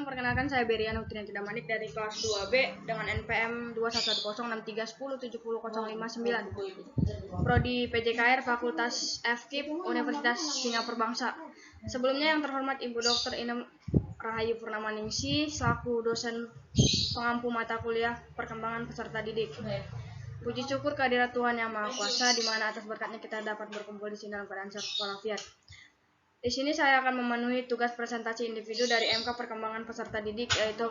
Salam, perkenalkan saya Beria Nutrian Tidamanik dari kelas 2B dengan NPM 2110637000559. Prodi PJKR Fakultas FKIP Universitas Singapura Bangsa. Sebelumnya yang terhormat Ibu Dr. Inem Rahayu Purnamaningsi selaku dosen pengampu mata kuliah perkembangan peserta didik. Puji syukur kehadirat Tuhan Yang Maha Kuasa, di mana atas berkatnya kita dapat berkumpul di sini dalam keadaan sehat walafiat. Di sini saya akan memenuhi tugas presentasi individu dari MK Perkembangan Peserta Didik, yaitu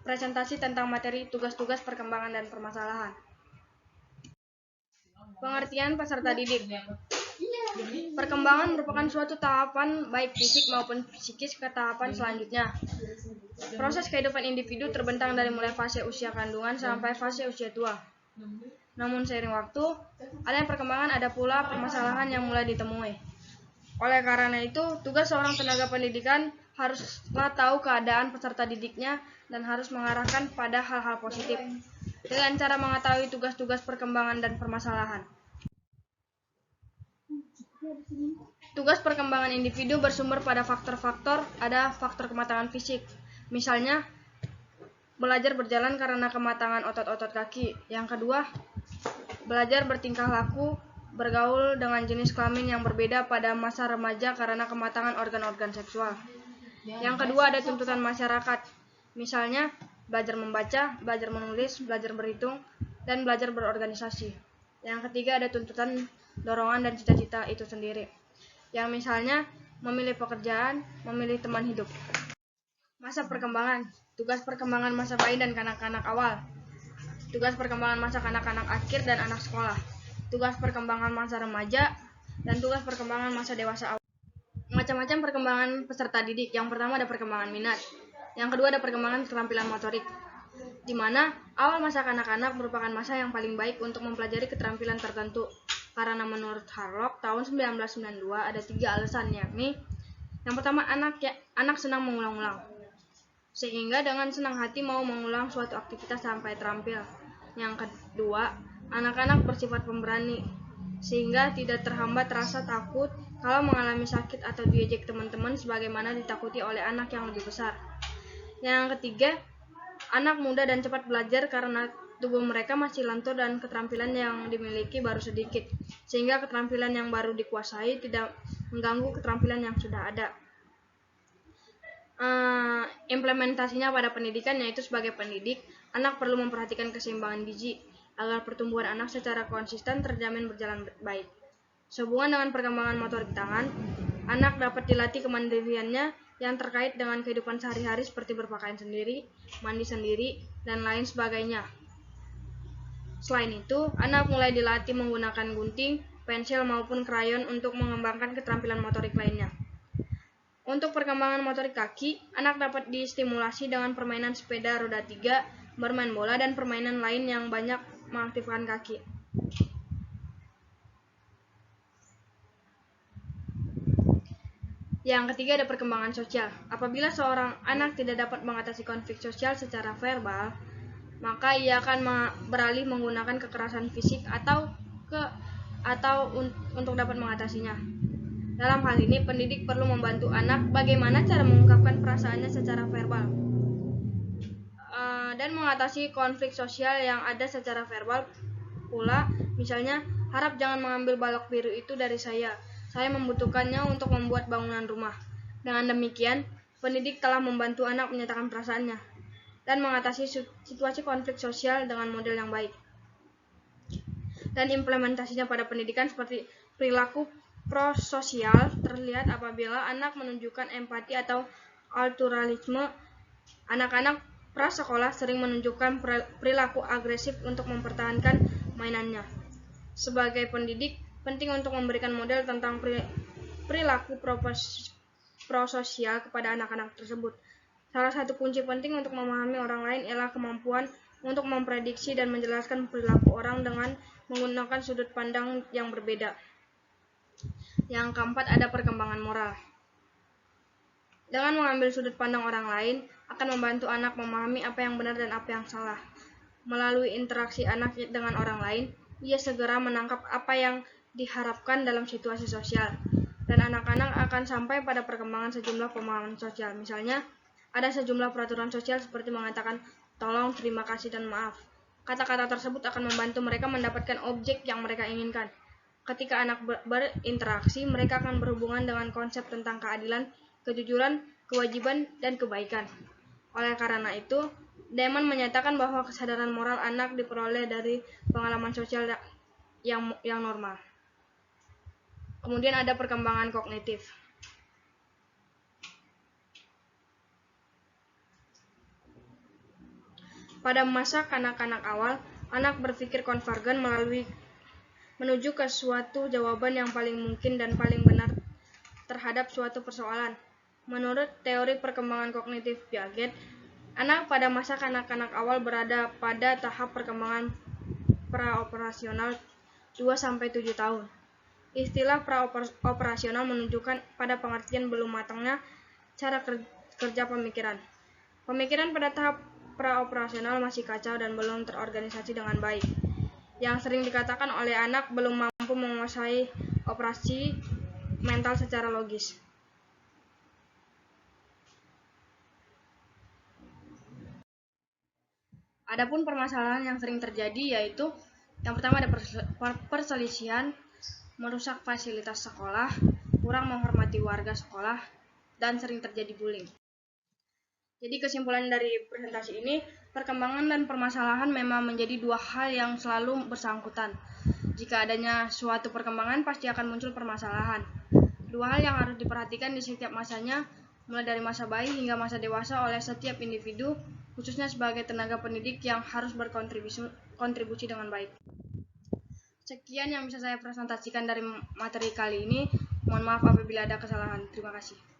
presentasi tentang materi tugas-tugas perkembangan dan permasalahan. Pengertian peserta didik. Perkembangan merupakan suatu tahapan baik fisik maupun psikis ke tahapan selanjutnya. Proses kehidupan individu terbentang dari mulai fase usia kandungan sampai fase usia tua. Namun seiring waktu, adanya perkembangan, ada pula permasalahan yang mulai ditemui. Oleh karena itu, tugas seorang tenaga pendidikan haruslah tahu keadaan peserta didiknya dan harus mengarahkan pada hal-hal positif dengan cara mengetahui tugas-tugas perkembangan dan permasalahan. Tugas perkembangan individu bersumber pada faktor-faktor. Ada faktor kematangan fisik, misalnya belajar berjalan karena kematangan otot-otot kaki. Yang kedua, belajar bertingkah laku, bergaul dengan jenis kelamin yang berbeda pada masa remaja karena kematangan organ-organ seksual. Yang kedua, ada tuntutan masyarakat, misalnya belajar membaca, belajar menulis, belajar berhitung, dan belajar berorganisasi. Yang ketiga, ada tuntutan dorongan dan cita-cita itu sendiri, yang misalnya memilih pekerjaan, memilih teman hidup. Masa perkembangan, tugas perkembangan masa bayi dan kanak-kanak awal, tugas perkembangan masa kanak-kanak akhir dan anak sekolah, tugas perkembangan masa remaja, dan tugas perkembangan masa dewasa awal. Macam-macam perkembangan peserta didik. Yang pertama ada perkembangan minat. Yang kedua ada perkembangan keterampilan motorik, di mana awal masa kanak-kanak merupakan masa yang paling baik untuk mempelajari keterampilan tertentu. Karena menurut Harlock tahun 1992 ada 3 alasan, yakni yang pertama anak senang mengulang-ulang, sehingga dengan senang hati mau mengulang suatu aktivitas sampai terampil. Yang kedua, anak-anak bersifat pemberani, sehingga tidak terhambat rasa takut kalau mengalami sakit atau diejek teman-teman sebagaimana ditakuti oleh anak yang lebih besar. Yang ketiga, anak muda dan cepat belajar karena tubuh mereka masih lentur dan keterampilan yang dimiliki baru sedikit, sehingga keterampilan yang baru dikuasai tidak mengganggu keterampilan yang sudah ada. Implementasinya pada pendidikan, yaitu sebagai pendidik, anak perlu memperhatikan keseimbangan gizi agar pertumbuhan anak secara konsisten terjamin berjalan baik. Sehubungan dengan perkembangan motorik tangan, anak dapat dilatih kemandiriannya yang terkait dengan kehidupan sehari-hari seperti berpakaian sendiri, mandi sendiri, dan lain sebagainya. Selain itu, anak mulai dilatih menggunakan gunting, pensil maupun krayon untuk mengembangkan keterampilan motorik lainnya. Untuk perkembangan motorik kaki, anak dapat distimulasi dengan permainan sepeda roda 3, bermain bola, dan permainan lain yang banyak mengaktifkan kaki. Yang ketiga ada perkembangan sosial. Apabila seorang anak tidak dapat mengatasi konflik sosial secara verbal, maka ia akan beralih menggunakan kekerasan fisik atau untuk dapat mengatasinya. Dalam hal ini, pendidik perlu membantu anak bagaimana cara mengungkapkan perasaannya secara verbal dan mengatasi konflik sosial yang ada secara verbal pula. Misalnya, harap jangan mengambil balok biru itu dari saya membutuhkannya untuk membuat bangunan rumah. Dengan demikian, pendidik telah membantu anak menyatakan perasaannya dan mengatasi situasi konflik sosial dengan model yang baik. Dan implementasinya pada pendidikan seperti perilaku prososial terlihat apabila anak menunjukkan empati atau altruisme. Anak-anak prasekolah sering menunjukkan perilaku agresif untuk mempertahankan mainannya. Sebagai pendidik, penting untuk memberikan model tentang perilaku prososial kepada anak-anak tersebut. Salah satu kunci penting untuk memahami orang lain ialah kemampuan untuk memprediksi dan menjelaskan perilaku orang dengan menggunakan sudut pandang yang berbeda. Yang keempat ada perkembangan moral. Dengan mengambil sudut pandang orang lain akan membantu anak memahami apa yang benar dan apa yang salah. Melalui interaksi anak dengan orang lain, ia segera menangkap apa yang diharapkan dalam situasi sosial, dan anak-anak akan sampai pada perkembangan sejumlah pemahaman sosial. Misalnya, Ada sejumlah peraturan sosial seperti mengatakan tolong, terima kasih, dan maaf. Kata-kata tersebut akan membantu mereka mendapatkan objek yang mereka inginkan. Ketika anak berinteraksi, mereka akan berhubungan dengan konsep tentang keadilan, kejujuran, kewajiban, dan kebaikan. Oleh karena itu, Damon menyatakan bahwa kesadaran moral anak diperoleh dari pengalaman sosial yang normal. Kemudian ada perkembangan kognitif. Pada masa kanak-kanak awal, anak berpikir konvergen menuju ke suatu jawaban yang paling mungkin dan paling benar terhadap suatu persoalan. Menurut teori perkembangan kognitif Piaget, anak pada masa kanak-kanak awal berada pada tahap perkembangan praoperasional 2-7 tahun. Istilah praoperasional menunjukkan pada pengertian belum matangnya cara kerja pemikiran. Pemikiran pada tahap praoperasional masih kacau dan belum terorganisasi dengan baik. Yang sering dikatakan oleh anak belum mampu menguasai operasi mental secara logis. Adapun permasalahan yang sering terjadi yaitu yang pertama ada perselisihan, merusak fasilitas sekolah, kurang menghormati warga sekolah, dan sering terjadi bullying. Jadi kesimpulan dari presentasi ini, perkembangan dan permasalahan memang menjadi dua hal yang selalu bersangkutan. Jika adanya suatu perkembangan, pasti akan muncul permasalahan. Dua hal yang harus diperhatikan di setiap masanya, mulai dari masa bayi hingga masa dewasa oleh setiap individu, khususnya sebagai tenaga pendidik yang harus berkontribusi dengan baik. Sekian yang bisa saya presentasikan dari materi kali ini. Mohon maaf apabila ada kesalahan. Terima kasih.